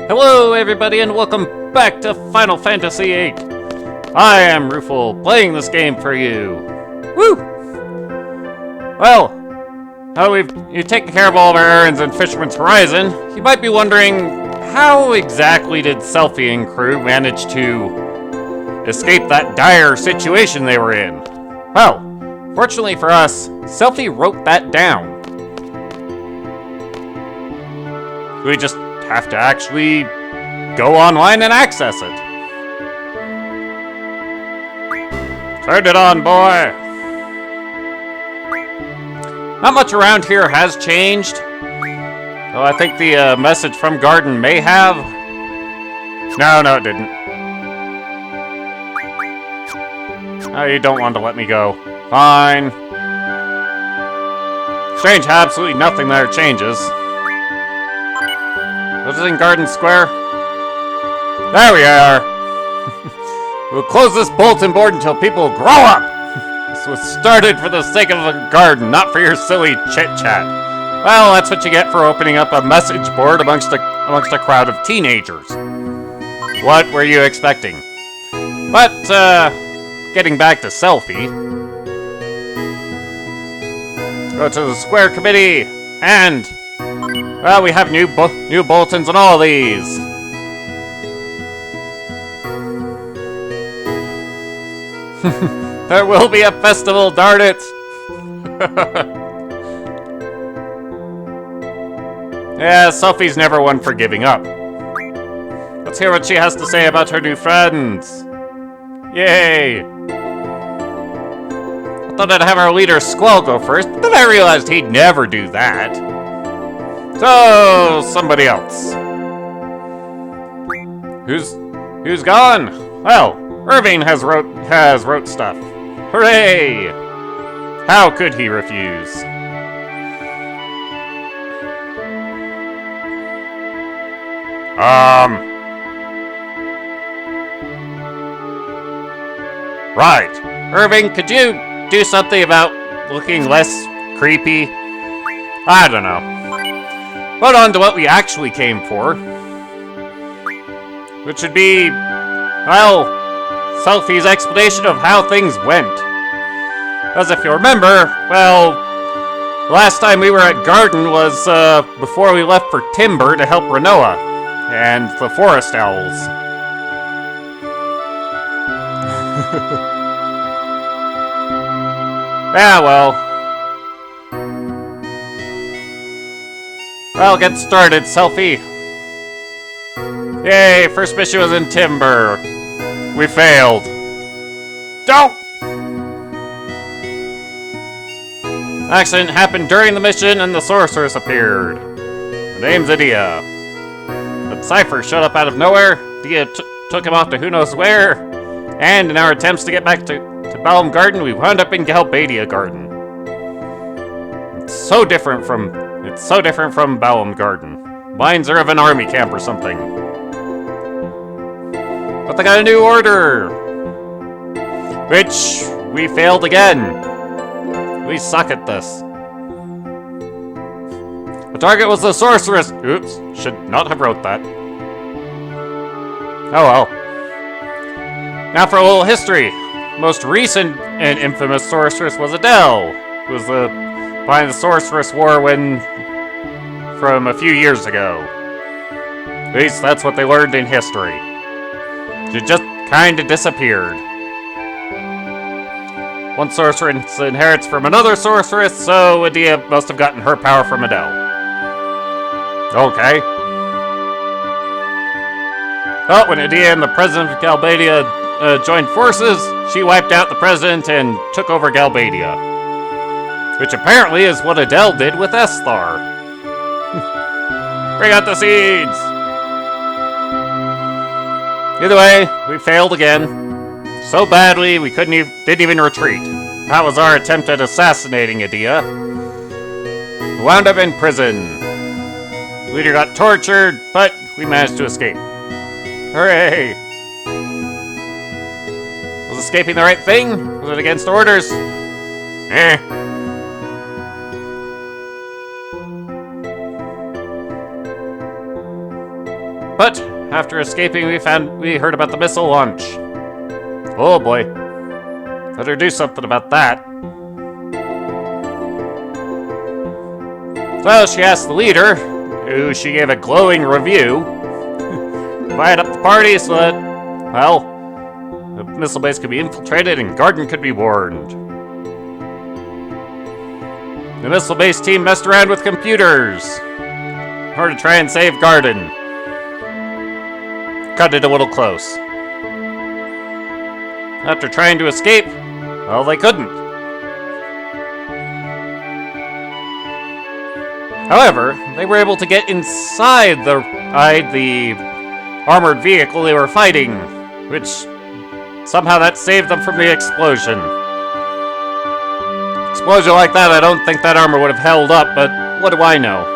Hello everybody and welcome back to Final Fantasy VIII. I am Rufel, playing this game for you. Woo! Well, now you've taken care of all of our errands in Fisherman's Horizon, you might be wondering, how exactly did Selphie and crew manage to escape that dire situation they were in? Well, fortunately for us, Selphie wrote that down. We just have to actually go online and access it. Turn it on, boy! Not much around here has changed. Though I think the message from Garden may have. No, it didn't. Oh, you don't want to let me go. Fine. Strange how absolutely nothing there changes. What is in Garden Square? There we are! We'll close this bulletin board until people grow up! This was started for the sake of the garden, not for your silly chit-chat. Well, that's what you get for opening up a message board amongst a crowd of teenagers. What were you expecting? But, getting back to Selphie. Go to the Square Committee, and... well, we have new bulletins on all these. There will be a festival, darn it! Yeah, Selphie's never one for giving up. Let's hear what she has to say about her new friends. Yay! I thought I'd have our leader Squall go first, but then I realized he'd never do that. So, somebody else. Who's gone? Well, Irving has wrote stuff. Hooray! How could he refuse? Right. Irving, could you do something about looking less creepy? I don't know. But on to what we actually came for. Which would be, well, Selphie's explanation of how things went. As if you remember, well, the last time we were at Garden was before we left for Timber to help Renoa and the Forest Owls. Yeah, well, get started, Selphie. Yay, first mission was in Timber. We failed. Don't! Accident happened during the mission and the sorceress appeared. Her name's Adia. But Cypher showed up out of nowhere. Adia took him off to who knows where. And in our attempts to get back to Baum Garden, we wound up in Galbadia Garden. It's so different from Baum Garden. Mines are of an army camp or something. But they got a new order! Which we failed again. We suck at this. The target was the sorceress. Oops, should not have wrote that. Oh well. Now for a little history. Most recent and infamous sorceress was Adele, who was behind the Sorceress War from a few years ago. At least that's what they learned in history. She just kinda disappeared. One sorceress inherits from another sorceress, so Adia must have gotten her power from Adele. Okay. Well, when Adia and the president of Galbadia joined forces, she wiped out the president and took over Galbadia. Which apparently is what Adele did with Esthar. Bring out the seeds! Either way, we failed again. So badly, we didn't even retreat. That was our attempt at assassinating Adia. We wound up in prison. The leader got tortured, but we managed to escape. Hooray! Was escaping the right thing? Was it against orders? But after escaping, we heard about the missile launch. Oh boy. Better do something about that. So she asked the leader, who she gave a glowing review, invite up the party so that, well, the missile base could be infiltrated and Garden could be warned. The missile base team messed around with computers in order to try and save Garden. Cut it a little close. After trying to escape, well, they couldn't. However, they were able to get inside the armored vehicle they were fighting, which somehow that saved them from the explosion. Explosion like that, I don't think that armor would have held up, but what do I know?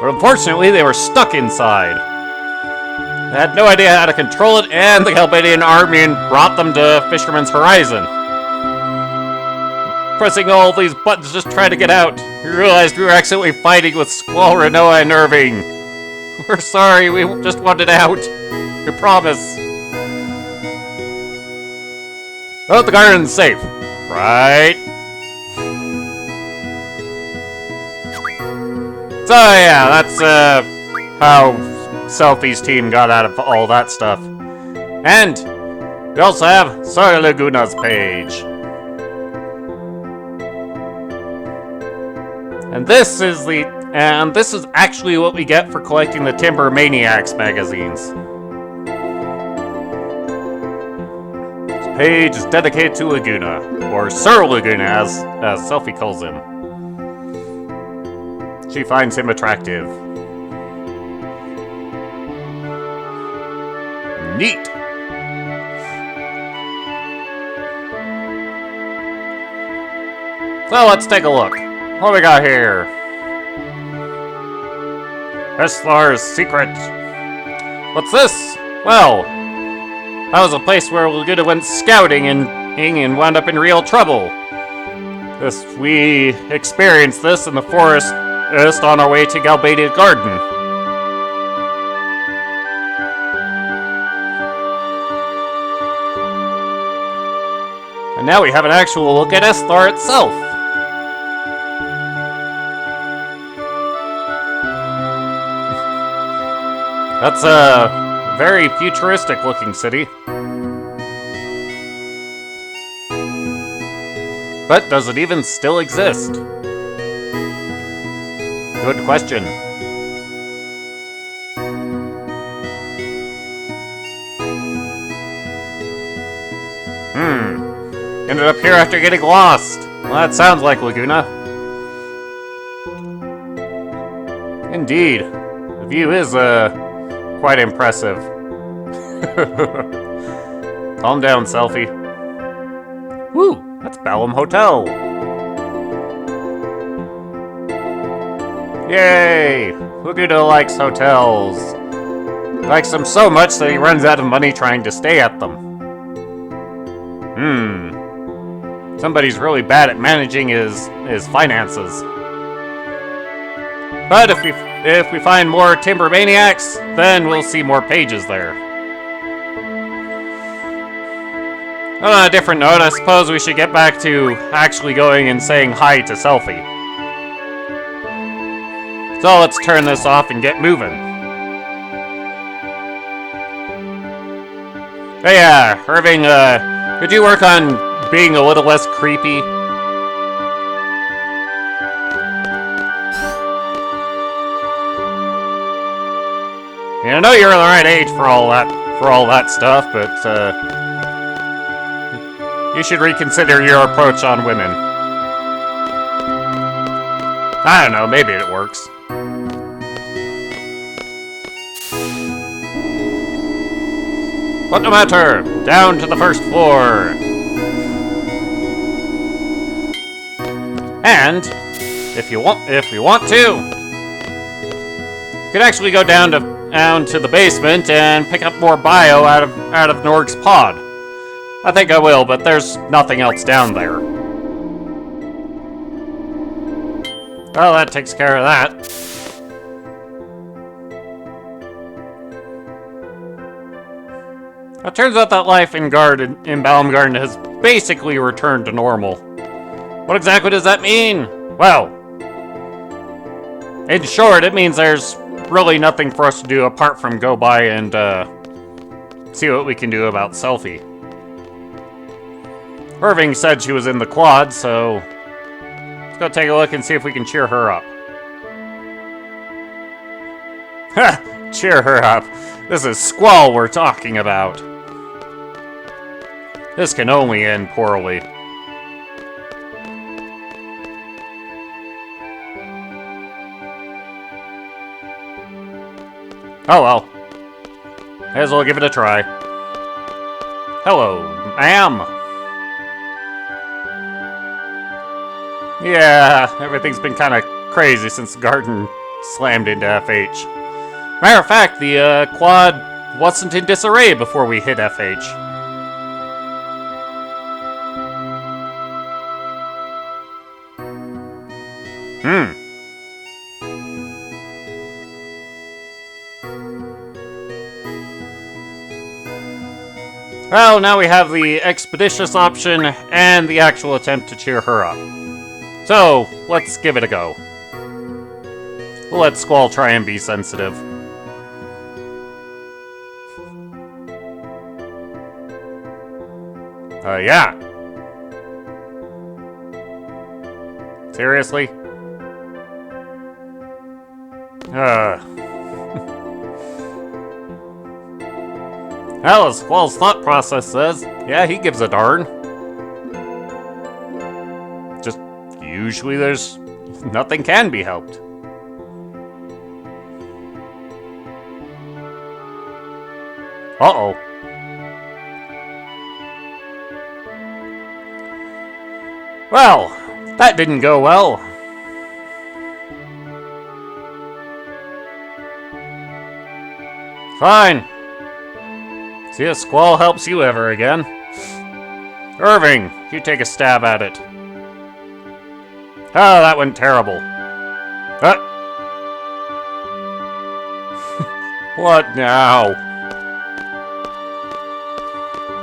But unfortunately, they were stuck inside. They had no idea how to control it, and the Albanian army brought them to Fisherman's Horizon. Pressing all these buttons just trying to get out. We realized we were accidentally fighting with Squall, Renoa, and Irving. We're sorry, we just wanted out. We promise. Oh, the garden's safe. Right. So yeah, that's how Selphie's team got out of all that stuff. And we also have Soy Laguna's page. And this is actually what we get for collecting the Timber Maniacs magazines. This page is dedicated to Laguna, or Sir Laguna as Selphie calls him. She finds him attractive. Neat! So let's take a look. What we got here? Hesslar's Secret. What's this? Well, that was a place where Laguna went scouting and wound up in real trouble. We experienced this in the forest just on our way to Galbadia Garden. And now we have an actual look at Esthar itself. That's a very futuristic looking city. But does it even still exist? Good question. Ended up here after getting lost. Well, that sounds like Laguna. Indeed. The view is, quite impressive. Calm down, Selphie. Woo! That's Balam Hotel! Yay! Laguna likes hotels. He likes them so much that he runs out of money trying to stay at them. Somebody's really bad at managing his finances. But if we find more Timber Maniacs, then we'll see more pages there. On a different note, I suppose we should get back to actually going and saying hi to Selphie. So let's turn this off and get moving. Hey, Irving, could you work on being a little less creepy? I know you're the right age for all that stuff, but you should reconsider your approach on women. I don't know, maybe it works. But no matter, down to the first floor. And if we want to, you could actually go down to the basement and pick up more bio out of Norg's pod. I think I will, but there's nothing else down there. Well, that takes care of that. It turns out that life in Baumgarten has basically returned to normal. What exactly does that mean? Well, in short, it means there's really nothing for us to do apart from go by and see what we can do about Selphie. Irving said she was in the quad, so let's go take a look and see if we can cheer her up. Ha! Cheer her up. This is Squall we're talking about. This can only end poorly. Oh well. May as well give it a try. Hello, ma'am. Yeah, everything's been kind of crazy since the garden slammed into FH. Matter of fact, the quad wasn't in disarray before we hit FH. Well, now we have the expeditious option and the actual attempt to cheer her up. So, let's give it a go. We'll let Squall try and be sensitive. Yeah. Seriously? Well, as Squall's thought process says, yeah, he gives a darn. Just, usually there's nothing can be helped. Uh-oh. Well, that didn't go well. Fine. See if Squall helps you ever again. Irving, you take a stab at it. Oh, that went terrible. What now?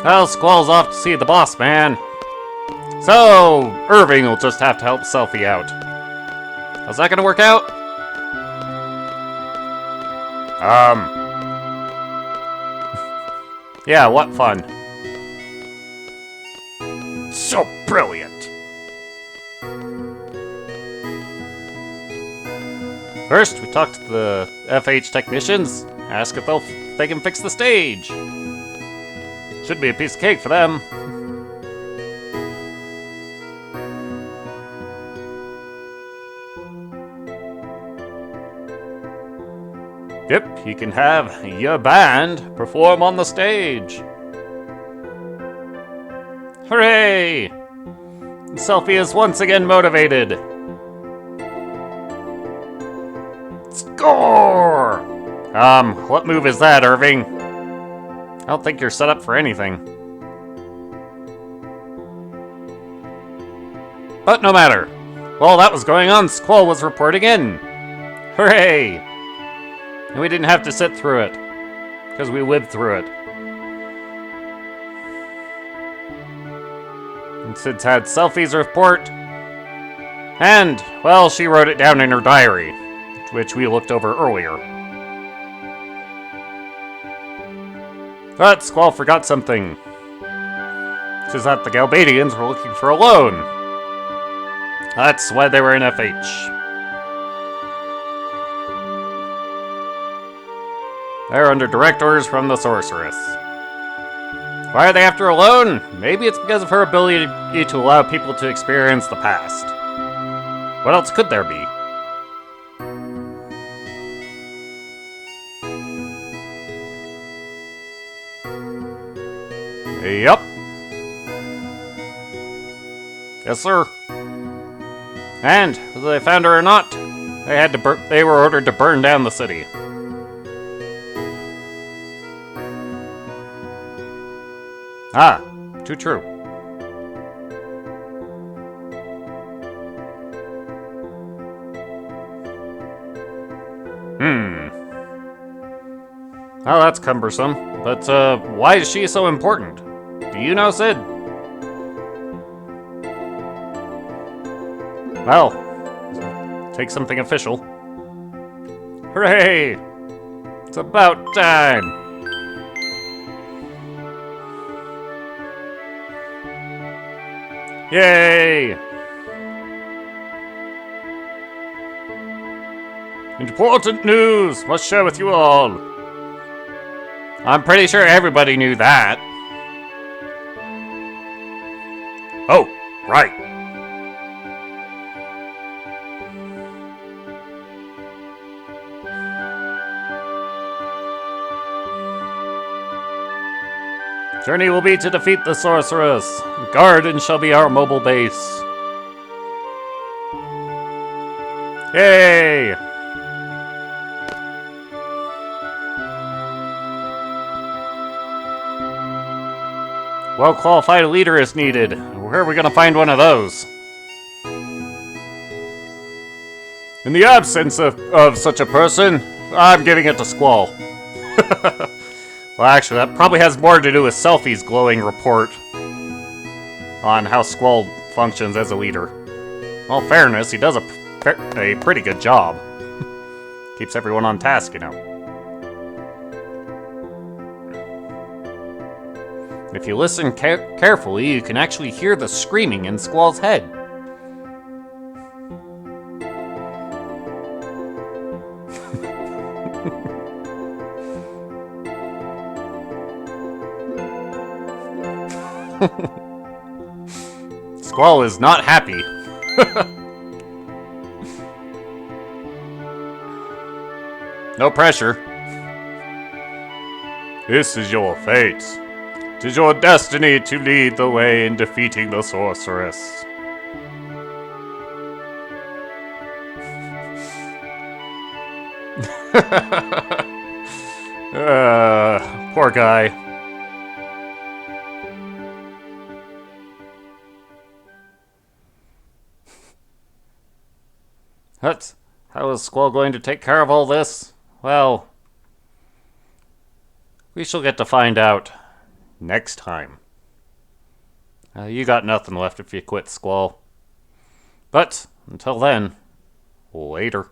Well, Squall's off to see the boss man. So, Irving will just have to help Selphie out. How's that gonna work out? Yeah, what fun. So brilliant. First, we talk to the FH technicians, ask if they can fix the stage. Should be a piece of cake for them. Yep, you can have your band perform on the stage. Hooray! Selphie is once again motivated. Score! What move is that, Irving? I don't think you're set up for anything. But no matter. While that was going on, Squall was reporting in. Hooray! And we didn't have to sit through it, because we lived through it. And Sid's had Selphie's report, and, well, she wrote it down in her diary, which we looked over earlier. But Squall forgot something, which is that the Galbadians were looking for a loan. That's why they were in FH. They're under direct orders from the sorceress. Why are they after a loan? Maybe it's because of her ability to allow people to experience the past. What else could there be? Yup. Yes, sir. And, whether they found her or not, they were ordered to burn down the city. Ah, too true. Oh, that's cumbersome. But, why is she so important? Do you know, Sid? Well, take something official. Hooray! It's about time! Yay! Important news! Must share with you all. I'm pretty sure everybody knew that. Oh, right. Journey will be to defeat the sorceress. Garden shall be our mobile base. Yay! Well-qualified leader is needed. Where are we gonna find one of those? In the absence of such a person, I'm giving it to Squall. Well, actually, that probably has more to do with Selphie's glowing report on how Squall functions as a leader. Well, fairness, he does a pretty good job. Keeps everyone on task, you know. If you listen carefully, you can actually hear the screaming in Squall's head. Squall is not happy. No pressure. This is your fate. It is your destiny to lead the way in defeating the sorceress. Poor guy. How is Squall going to take care of all this? Well, we shall get to find out next time. You got nothing left if you quit, Squall. But, until then, later.